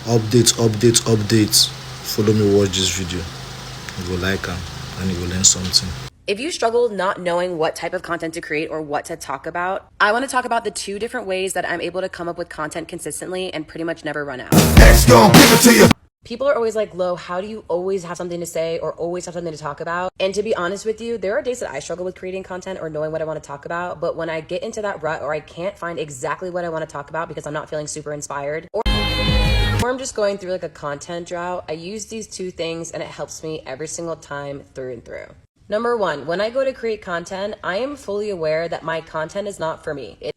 Updates. Follow me, watch this video. You will like am and you will learn something. If you struggle not knowing what type of content to create or what to talk about, I want to talk about the 2 different ways that I'm able to come up with content consistently and pretty much never run out. X gon' give it to you. People are always like, Lo, how do you always have something to say or always have something to talk about? And to be honest with you, there are days that I struggle with creating content or knowing what I want to talk about. But when I get into that rut or I can't find exactly what I want to talk about because I'm not feeling super inspired, or I'm just going through like a content drought, I use these 2 things and it helps me every single time through and through. Number 1, when I go to create content, I am fully aware that my content is not for me. It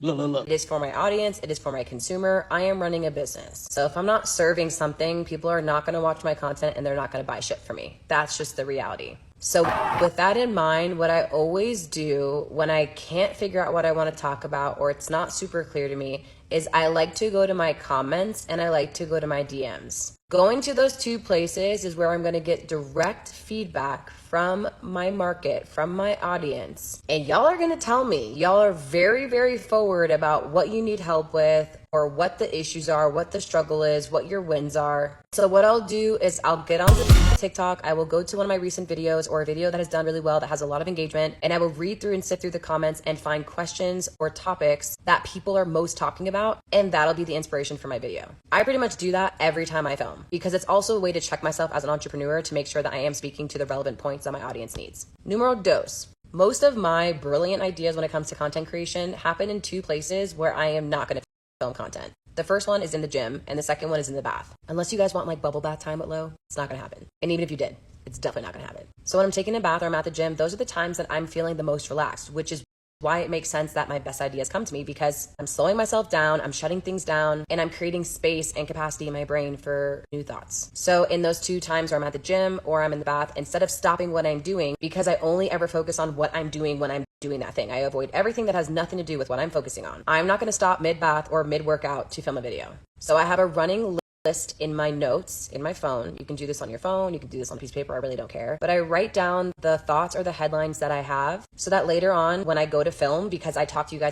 is for my audience. It is for my consumer. I am running a business. So if I'm not serving something, people are not going to watch my content and they're not going to buy shit from me. That's just the reality. So with that in mind, what I always do when I can't figure out what I want to talk about or it's not super clear to me is I like to go to my comments and I like to go to my DMs. Going to those 2 places is where I'm going to get direct feedback from my market, from my audience. And y'all are going to tell me, y'all are very, very forward about what you need help with or what the issues are, what the struggle is, what your wins are. So what I'll do is I'll get on TikTok. I will go to one of my recent videos or a video that has done really well, that has a lot of engagement, and I will read through and sift through the comments and find questions or topics that people are most talking about. And that'll be the inspiration for my video. I pretty much do that every time I film because it's also a way to check myself as an entrepreneur to make sure that I am speaking to the relevant points that my audience needs. Numero dos. Most of my brilliant ideas when it comes to content creation happen in 2 places where I am not going to film content. The first one is in the gym and the second one is in the bath. Unless you guys want like bubble bath time at Lo, it's not going to happen. And even if you did, it's definitely not going to happen. So when I'm taking a bath or I'm at the gym, those are the times that I'm feeling the most relaxed, which is why it makes sense that my best ideas come to me because I'm slowing myself down, I'm shutting things down, and I'm creating space and capacity in my brain for new thoughts. So in those 2 times where I'm at the gym or I'm in the bath, instead of stopping what I'm doing, because I only ever focus on what I'm doing when I'm doing that thing, I avoid everything that has nothing to do with what I'm focusing on. I'm not going to stop mid-bath or mid-workout to film a video. So I have a running list in my notes in my phone. You can do this on your phone, you can do this on a piece of paper, I really don't care. But I write down the thoughts or the headlines that I have so that later on when I go to film, because I talk to you guys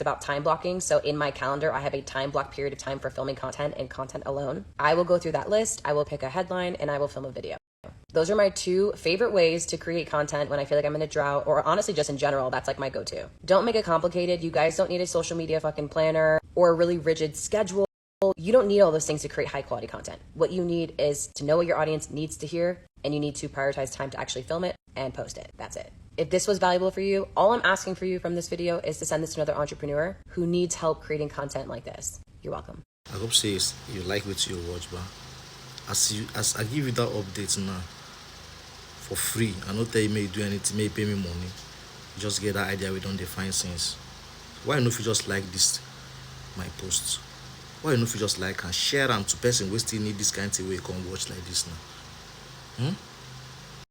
about time blocking, so in my calendar I have a time block period of time for filming content and content alone. I will go through that list, I will pick a headline, and I will film a video. Those are my 2 favorite ways to create content when I feel like I'm in a drought, or honestly just in general, that's like my go-to. Don't make it complicated. You guys don't need a social media fucking planner or a really rigid schedule. You don't need all those things to create high quality content. What you need is to know what your audience needs to hear, and you need to prioritize time to actually film it and post it. That's it. If this was valuable for you, all I'm asking for you from this video is to send this to another entrepreneur who needs help creating content like this. You're welcome. I hope says you like what you watch, but as I give you that update now for free, I not tell you may do anything, may pay me money. Just get that idea we don't define things. Why not if you just like this my posts? Why not if you just like and share them to person we still need this kind of way you can watch like this now?